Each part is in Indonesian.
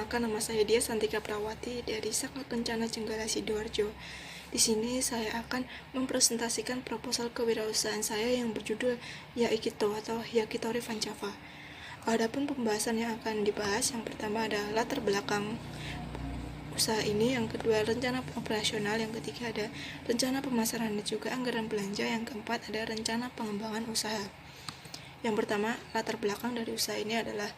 Perkenalkan, nama saya Dia Santika Prawati dari Saka Kencana Jenggala Sidoarjo. Di sini saya akan mempresentasikan proposal kewirausahaan saya yang berjudul Yaikito atau Yakitori Van Java. Adapun pembahasan yang akan dibahas, yang pertama adalah latar belakang usaha ini, yang kedua rencana operasional, yang ketiga ada rencana pemasaran dan juga anggaran belanja, yang keempat ada rencana pengembangan usaha. Yang pertama, latar belakang dari usaha ini adalah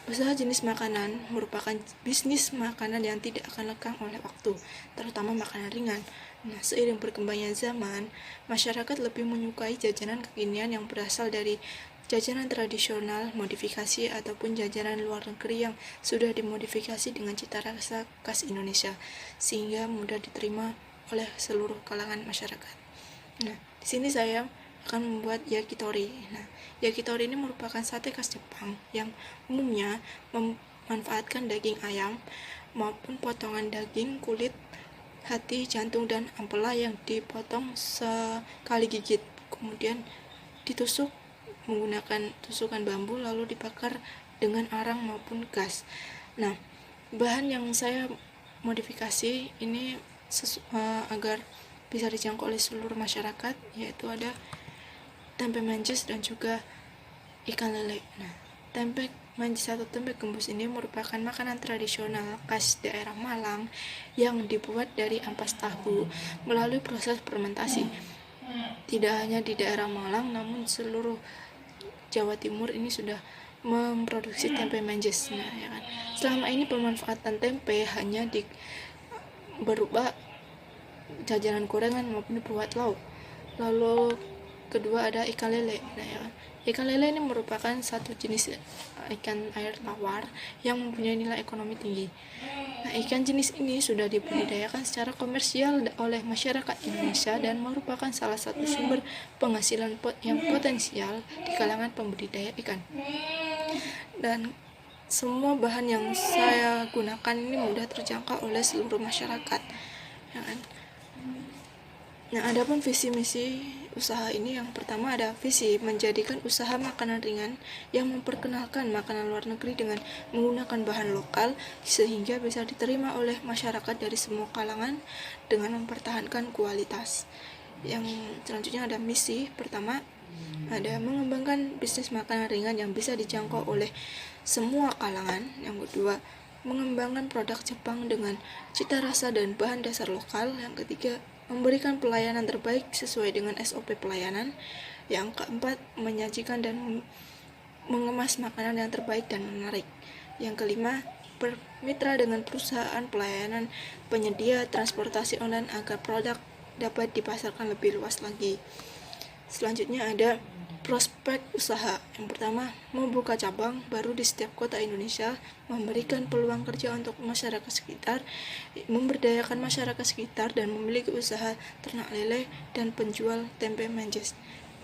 usaha jenis makanan merupakan bisnis makanan yang tidak akan lekang oleh waktu, terutama makanan ringan. Nah, seiring berkembangnya zaman, masyarakat lebih menyukai jajanan kekinian yang berasal dari jajanan tradisional, modifikasi, ataupun jajanan luar negeri yang sudah dimodifikasi dengan cita rasa khas Indonesia, sehingga mudah diterima oleh seluruh kalangan masyarakat. Nah, di sini saya akan membuat yakitori. Nah, yakitori ini merupakan sate khas Jepang yang umumnya memanfaatkan daging ayam maupun potongan daging, kulit, hati, jantung, dan ampela yang dipotong sekali gigit, kemudian ditusuk menggunakan tusukan bambu lalu dibakar dengan arang maupun gas. Nah, bahan yang saya modifikasi ini agar bisa dijangkau oleh seluruh masyarakat, yaitu ada tempe mancis dan juga ikan lele. Nah, tempe mancis atau tempe gembus ini merupakan makanan tradisional khas daerah Malang yang dibuat dari ampas tahu melalui proses fermentasi. Tidak hanya di daerah Malang, namun seluruh Jawa Timur ini sudah memproduksi tempe mancis. Nah, ya kan. Selama ini pemanfaatan tempe hanya berupa jajanan gorengan maupun dibuat lauk. Lalu kedua ada ikan lele. Nah, ya, ikan lele ini merupakan satu jenis ikan air tawar yang mempunyai nilai ekonomi tinggi. Nah, ikan jenis ini sudah dibudidayakan secara komersial oleh masyarakat Indonesia dan merupakan salah satu sumber penghasilan yang potensial di kalangan pembudidaya ikan. Dan semua bahan yang saya gunakan ini mudah terjangkau oleh seluruh masyarakat. Ya kan? Nah, adapun visi misi usaha ini, yang pertama ada visi menjadikan usaha makanan ringan yang memperkenalkan makanan luar negeri dengan menggunakan bahan lokal sehingga bisa diterima oleh masyarakat dari semua kalangan dengan mempertahankan kualitas. Yang selanjutnya ada misi, pertama ada mengembangkan bisnis makanan ringan yang bisa dijangkau oleh semua kalangan. Yang kedua, mengembangkan produk Jepang dengan cita rasa dan bahan dasar lokal. Yang ketiga, memberikan pelayanan terbaik sesuai dengan SOP pelayanan. Yang keempat, menyajikan dan mengemas makanan yang terbaik dan menarik. Yang kelima, bermitra dengan perusahaan pelayanan penyedia transportasi online agar produk dapat dipasarkan lebih luas lagi. Selanjutnya ada prospek usaha. Yang pertama, membuka cabang baru di setiap kota Indonesia, memberikan peluang kerja untuk masyarakat sekitar, memberdayakan masyarakat sekitar, dan memiliki usaha ternak lele dan penjual tempe mancis.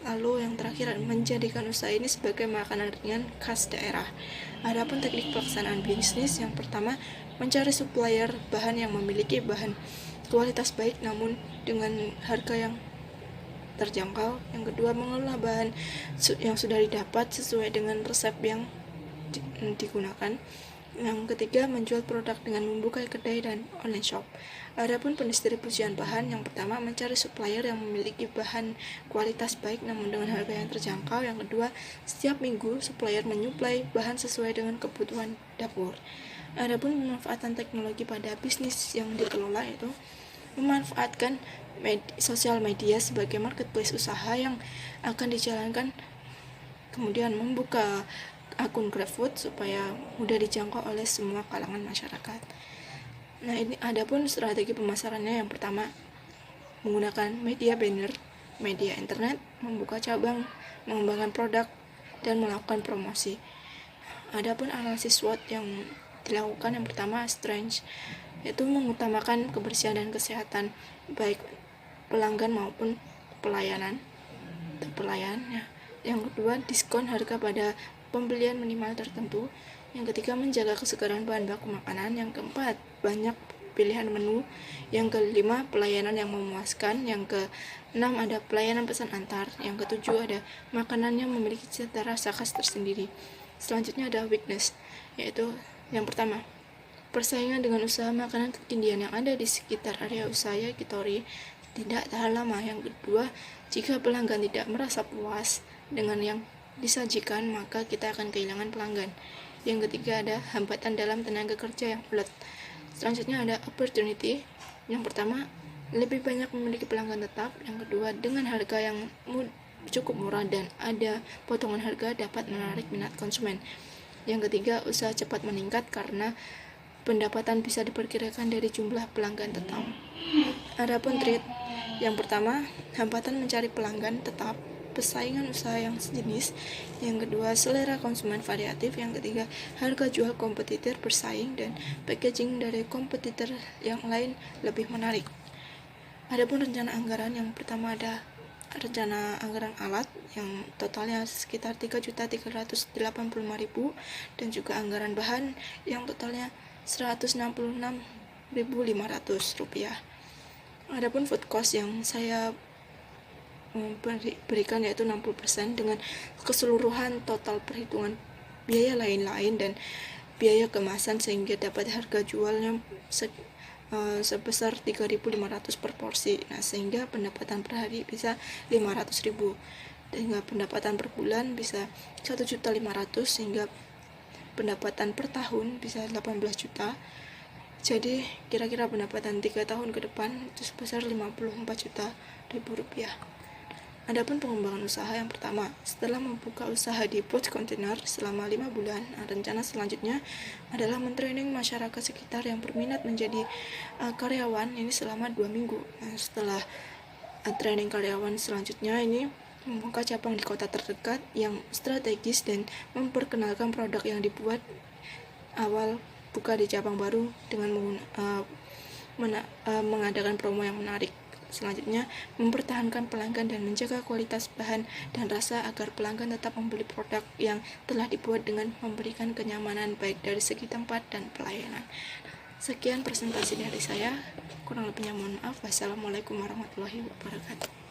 Lalu yang terakhir, menjadikan usaha ini sebagai makanan ringan khas daerah. Adapun teknik pelaksanaan bisnis, yang pertama, mencari supplier bahan yang memiliki bahan kualitas baik namun dengan harga yang terjangkau. Yang kedua, mengolah bahan yang sudah didapat sesuai dengan resep yang digunakan. Yang ketiga, menjual produk dengan membuka kedai dan online shop. Adapun pendistribusian bahan, yang pertama, mencari supplier yang memiliki bahan kualitas baik namun dengan harga yang terjangkau. Yang kedua, setiap minggu supplier menyuplai bahan sesuai dengan kebutuhan dapur. Adapun pemanfaatan teknologi pada bisnis yang dikelola, yaitu memanfaatkan sosial media sebagai marketplace usaha yang akan dijalankan, kemudian membuka akun GrabFood supaya mudah dijangkau oleh semua kalangan masyarakat. Nah, ini adapun strategi pemasarannya, yang pertama, menggunakan media banner, media internet, membuka cabang, mengembangkan produk, dan melakukan promosi. Adapun analisis SWOT yang dilakukan, yang pertama, strength, yaitu mengutamakan kebersihan dan kesehatan baik pelanggan maupun pelayan. Yang kedua, diskon harga pada pembelian minimal tertentu. Yang ketiga, menjaga kesegaran bahan baku makanan. Yang keempat, banyak pilihan menu. Yang kelima, pelayanan yang memuaskan. Yang keenam, ada pelayanan pesan antar. Yang ketujuh, ada makanan yang memiliki cita rasa khas tersendiri. Selanjutnya ada weakness, yaitu yang pertama, Persaingan dengan usaha makanan kekinian yang ada di sekitar area usaha yakitori tidak tahan lama. Yang kedua, jika pelanggan tidak merasa puas dengan yang disajikan, maka kita akan kehilangan pelanggan. Yang ketiga, ada hambatan dalam tenaga kerja yang ulet. Selanjutnya ada opportunity. Yang pertama, lebih banyak memiliki pelanggan tetap. Yang kedua, dengan harga yang cukup murah dan ada potongan harga dapat menarik minat konsumen. Yang ketiga, usaha cepat meningkat karena pendapatan bisa diperkirakan dari jumlah pelanggan tetap. Adapun trade, yang pertama, hambatan mencari pelanggan tetap, persaingan usaha yang sejenis. Yang kedua, selera konsumen variatif. Yang ketiga, harga jual kompetitor bersaing dan packaging dari kompetitor yang lain lebih menarik. Adapun rencana anggaran, yang pertama ada rencana anggaran alat yang totalnya sekitar 3.385.000 dan juga anggaran bahan yang totalnya Rp166.500. Adapun food cost yang saya berikan yaitu 60% dengan keseluruhan total perhitungan biaya lain-lain dan biaya kemasan sehingga dapat harga jualnya sebesar 3.500 per porsi. Nah, sehingga pendapatan per hari bisa 500.000, sehingga pendapatan per bulan bisa 1.500.000, sehingga pendapatan per tahun bisa 18 juta. Jadi kira-kira pendapatan 3 tahun ke depan itu sebesar 54 juta ribu rupiah. Adapun pengembangan usaha, yang pertama, setelah membuka usaha di pos kontainer selama 5 bulan, rencana selanjutnya adalah mentraining masyarakat sekitar yang berminat menjadi karyawan ini selama 2 minggu. Nah, setelah training karyawan selanjutnya ini membuka cabang di kota terdekat yang strategis dan memperkenalkan produk yang dibuat awal buka di cabang baru dengan mengadakan promo yang menarik. Selanjutnya, mempertahankan pelanggan dan menjaga kualitas bahan dan rasa agar pelanggan tetap membeli produk yang telah dibuat dengan memberikan kenyamanan baik dari segi tempat dan pelayanan. Sekian presentasi dari saya, kurang lebihnya mohon maaf. Wassalamualaikum warahmatullahi wabarakatuh.